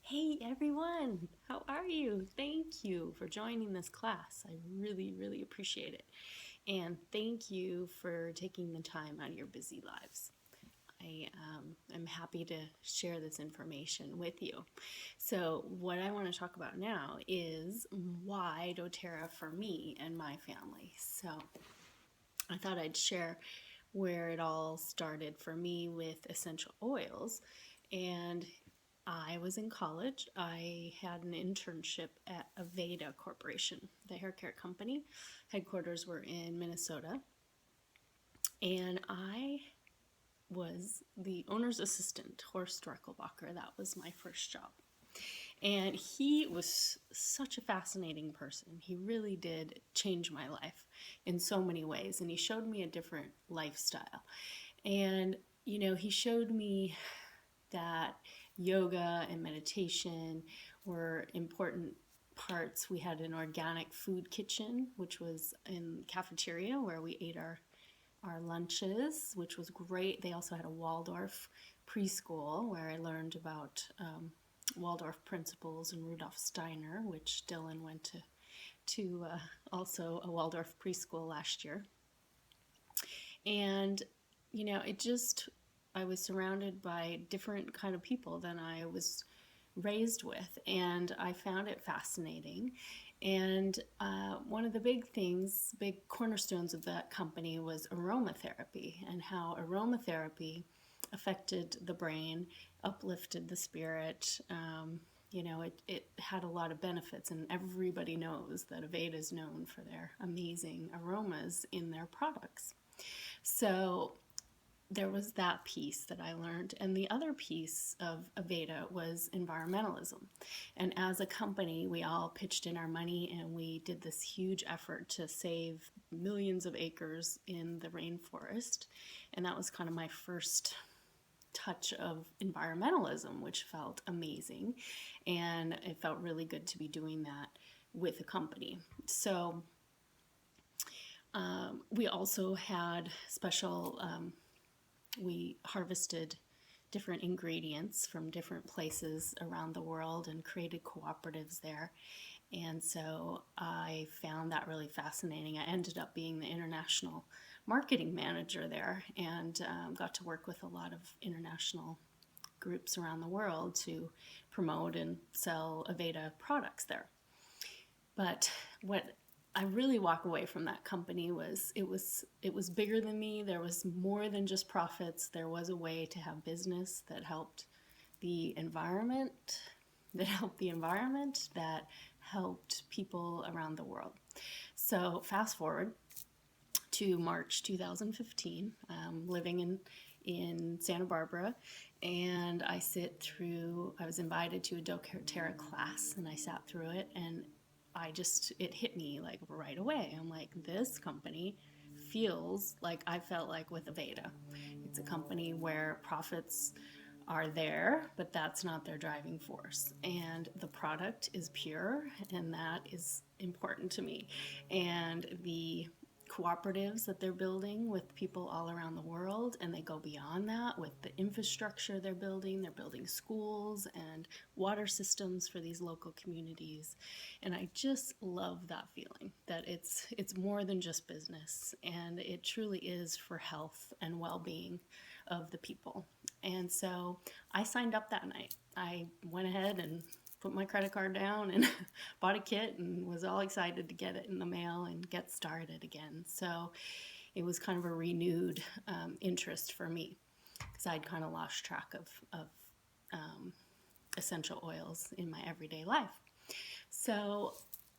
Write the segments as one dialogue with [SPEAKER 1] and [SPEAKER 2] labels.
[SPEAKER 1] Hey everyone, how are you? Thank you for joining this class. I really appreciate it. And thank you for taking the time out of your busy lives. I am happy to share this information with you. So what I want to talk about now is why doTERRA for me and my family. So I thought I'd share where it all started for me with essential oils. And I was in college. I had an internship at Aveda Corporation, the hair care company. Headquarters were in Minnesota. And I was the owner's assistant, Horst Dreckelbacher. That was my first job. And he was such a fascinating person. He really did change my life in so many ways. And he showed me a different lifestyle. And, he showed me that yoga and meditation were important parts. We had an organic food kitchen, which was in cafeteria where we ate our lunches, which was great. They also had a Waldorf preschool where I learned about Waldorf principles and Rudolf Steiner, which Dylan went to also a Waldorf preschool last year. And, I was surrounded by different kind of people than I was raised with, and I found it fascinating. And one of the big cornerstones of that company was aromatherapy, and how aromatherapy affected the brain, uplifted the spirit. It had a lot of benefits, and everybody knows that Aveda is known for their amazing aromas in their products. So there was that piece that I learned. And the other piece of Aveda was environmentalism. And as a company, we all pitched in our money and we did this huge effort to save millions of acres in the rainforest. And that was kind of my first touch of environmentalism, which felt amazing. And it felt really good to be doing that with a company. So we also had special we harvested different ingredients from different places around the world and created cooperatives there. And so I found that really fascinating. I ended up being the international marketing manager there and got to work with a lot of international groups around the world to promote and sell Aveda products there. But what I really walk away from that company was it was bigger than me. There was more than just profits. There was a way to have business that helped the environment, that helped people around the world. So fast forward to March 2015, living in Santa Barbara, and I was invited to a doTERRA class, and I sat through it, and it hit me like right away. I'm like, this company feels like I felt like with Aveda. It's a company where profits are there, but that's not their driving force. And the product is pure, and that is important to me. And the cooperatives that they're building with people all around the world, and they go beyond that with the infrastructure they're building. They're building schools and water systems for these local communities. And I just love that feeling that it's more than just business, and it truly is for health and well-being of the people. And so I signed up that night. I went ahead and put my credit card down and bought a kit and was all excited to get it in the mail and get started again. So it was kind of a renewed interest for me because I'd kind of lost track of essential oils in my everyday life. So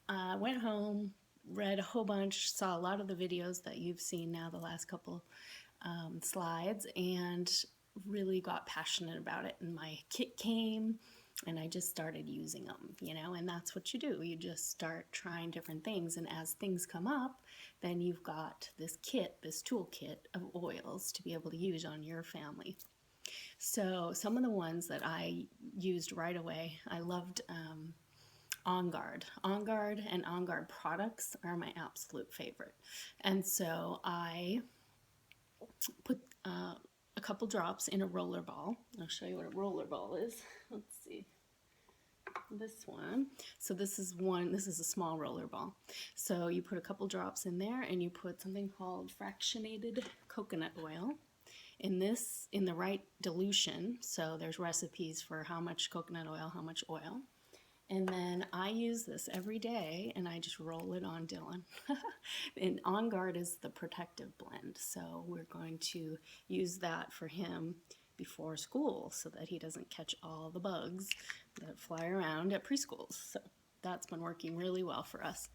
[SPEAKER 1] I went home, read a whole bunch, saw a lot of the videos that you've seen now, the last couple slides, and really got passionate about it. And my kit came, and I just started using them, and that's what you do. You just start trying different things, and as things come up, then you've got this toolkit of oils to be able to use on your family. So some of the ones that I used right away, I loved On Guard. On Guard and On Guard products are my absolute favorite. And so I put a couple drops in a roller ball. I'll show you what a roller ball is. Let's see. this one. So this is a small roller ball. So you put a couple drops in there and you put something called fractionated coconut oil. In the right dilution, so there's recipes for how much coconut oil, how much oil. And then I use this every day and I just roll it on Dylan. And On Guard is the protective blend. So we're going to use that for him before school so that he doesn't catch all the bugs that fly around at preschools. So that's been working really well for us.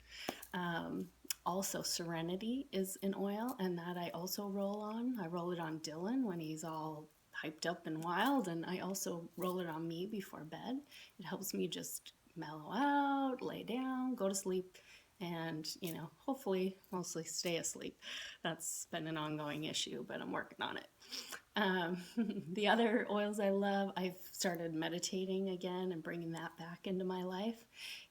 [SPEAKER 1] Also, Serenity is an oil, and that I also roll on. I roll it on Dylan when he's all hyped up and wild, and I also roll it on me before bed. It helps me just mellow out, lay down, go to sleep, and, hopefully mostly stay asleep. That's been an ongoing issue, but I'm working on it. The other oils I love, I've started meditating again and bringing that back into my life.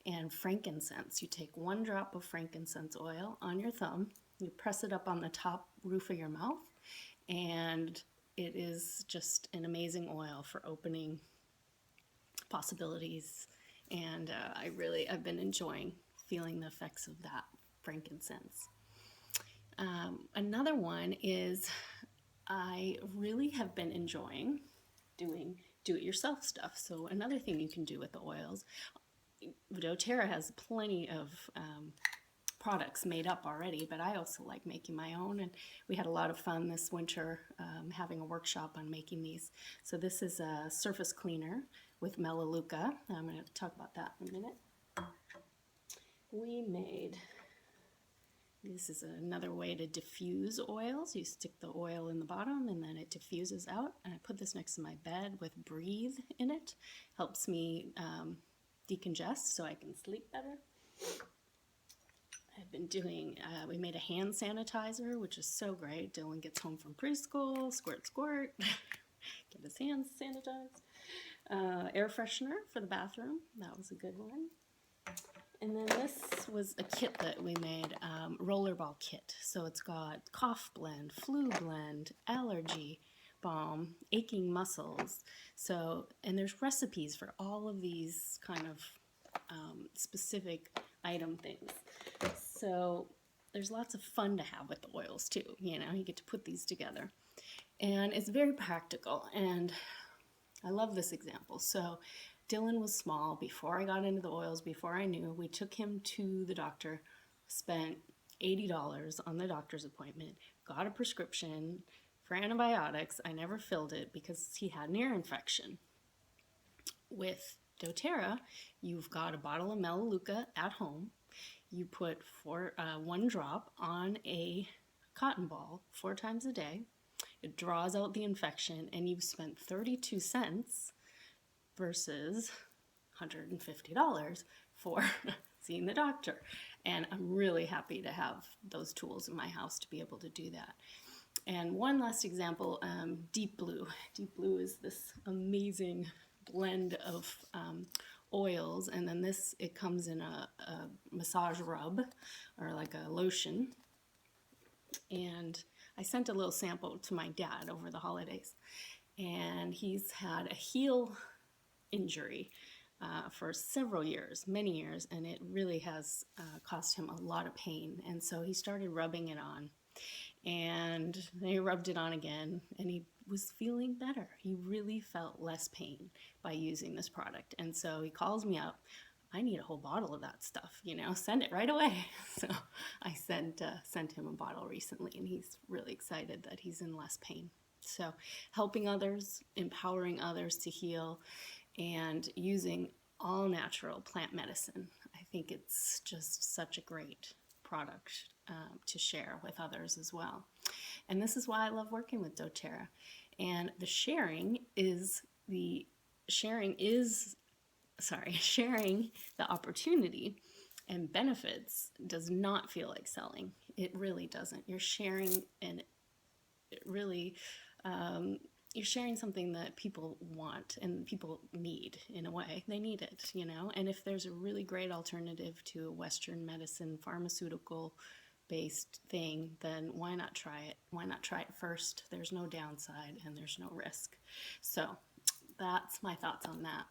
[SPEAKER 1] And frankincense, you take 1 drop of frankincense oil on your thumb, you press it up on the top roof of your mouth, and it is just an amazing oil for opening possibilities. And I've been enjoying feeling the effects of that frankincense. Another one is I really have been enjoying doing do-it-yourself stuff. So another thing you can do with the oils, doTERRA has plenty of products made up already, but I also like making my own, and we had a lot of fun this winter having a workshop on making these. So this is a surface cleaner with Melaleuca. I'm going to talk about that in a minute. This is another way to diffuse oils. You stick the oil in the bottom and then it diffuses out. And I put this next to my bed with Breathe in it. Helps me decongest so I can sleep better. I've been doing, we made a hand sanitizer, which is so great. Dylan gets home from preschool, squirt, squirt, get his hands sanitized. Air freshener for the bathroom, that was a good one. And then this was a kit that we made, rollerball kit. So it's got cough blend, flu blend, allergy balm, aching muscles. So, and there's recipes for all of these kind of specific item things. So there's lots of fun to have with the oils too. You get to put these together. And it's very practical. And I love this example. So Dylan was small before I got into the oils, before I knew. We took him to the doctor, spent $80 on the doctor's appointment, got a prescription for antibiotics. I never filled it because he had an ear infection. With doTERRA, you've got a bottle of Melaleuca at home. You put 1 drop on a cotton ball 4 times a day. It draws out the infection, and you've spent 32 cents versus $150 for seeing the doctor. And I'm really happy to have those tools in my house to be able to do that. And one last example, Deep Blue. Deep Blue is this amazing blend of oils, and then it comes in a massage rub or like a lotion. And I sent a little sample to my dad over the holidays, and he's had a heel injury for several years, many years, and it really has caused him a lot of pain. And so he started rubbing it on, and then he rubbed it on again, and he was feeling better. He really felt less pain by using this product. And so he calls me up, I need a whole bottle of that stuff, send it right away. So I sent him a bottle recently, and he's really excited that he's in less pain. So helping others, empowering others to heal, and using all natural plant medicine. I think it's just such a great product to share with others as well. And this is why I love working with doTERRA. And the sharing the opportunity and benefits does not feel like selling. It really doesn't. You're sharing, and it really, you're sharing something that people want and people need in a way. They need it, And if there's a really great alternative to a Western medicine, pharmaceutical-based thing, then why not try it? Why not try it first? There's no downside and there's no risk. So that's my thoughts on that.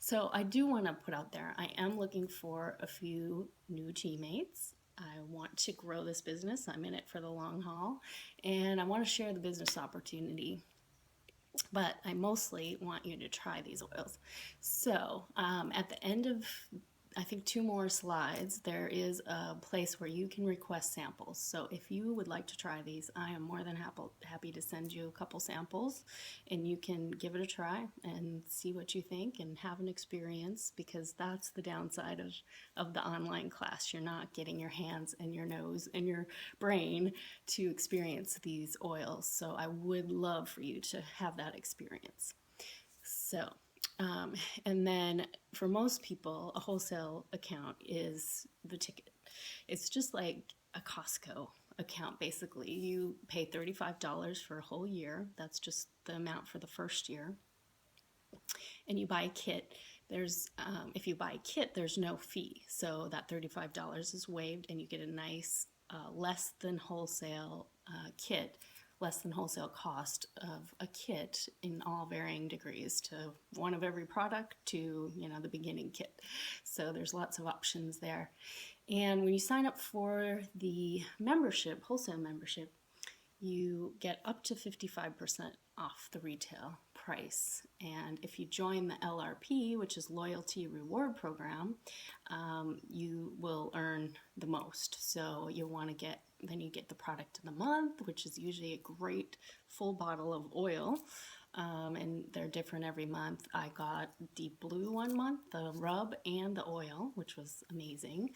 [SPEAKER 1] So I do want to put out there, I am looking for a few new teammates. I want to grow this business. I'm in it for the long haul, and I want to share the business opportunity. But I mostly want you to try these oils. So at the end of, I think, 2 more slides, there is a place where you can request samples. So if you would like to try these, I am more than happy to send you a couple samples, and you can give it a try and see what you think and have an experience, because that's the downside of the online class. You're not getting your hands and your nose and your brain to experience these oils. So I would love for you to have that experience. So and then for most people, a wholesale account is the ticket. It's just like a Costco account, basically. You pay $35 for a whole year. That's just the amount for the first year. And you buy a kit. If you buy a kit, there's no fee. So that $35 is waived, and you get a nice less than wholesale kit, less than wholesale cost of a kit in all varying degrees, to one of every product to, the beginning kit. So there's lots of options there. And when you sign up for the membership, wholesale membership, you get up to 55% off the retail price. And if you join the LRP, which is Loyalty Reward Program, you will earn the most. So you want to get the product of the month, which is usually a great full bottle of oil. And they're different every month. I got the blue one month, the rub and the oil, which was amazing.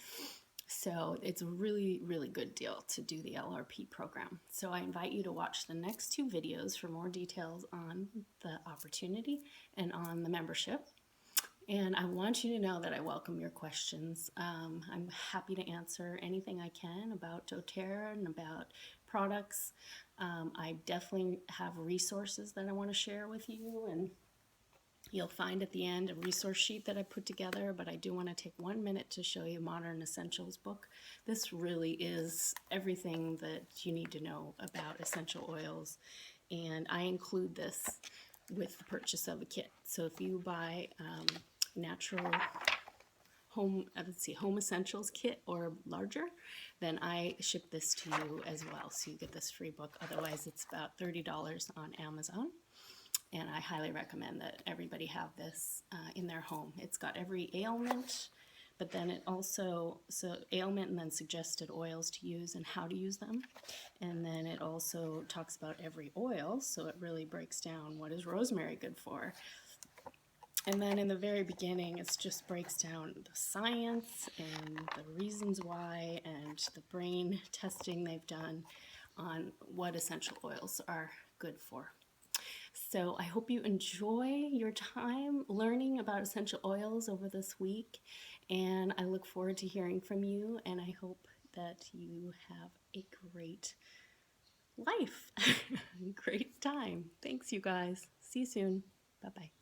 [SPEAKER 1] So it's a really, really good deal to do the LRP program. So I invite you to watch the next 2 videos for more details on the opportunity and on the membership. And I want you to know that I welcome your questions. I'm happy to answer anything I can about doTERRA and about products. I definitely have resources that I want to share with you, and you'll find at the end a resource sheet that I put together, but I do want to take 1 minute to show you Modern Essentials book. This really is everything that you need to know about essential oils, and I include this with the purchase of a kit. So if you buy natural home essentials kit or larger, then I ship this to you as well. So you get this free book. Otherwise, it's about $30 on Amazon. And I highly recommend that everybody have this in their home. It's got every ailment, but then it also, ailment and then suggested oils to use and how to use them. And then it also talks about every oil, so it really breaks down what is rosemary good for. And then in the very beginning, it just breaks down the science and the reasons why and the brain testing they've done on what essential oils are good for. So I hope you enjoy your time learning about essential oils over this week, and I look forward to hearing from you, and I hope that you have a great life, great time. Thanks, you guys. See you soon. Bye-bye.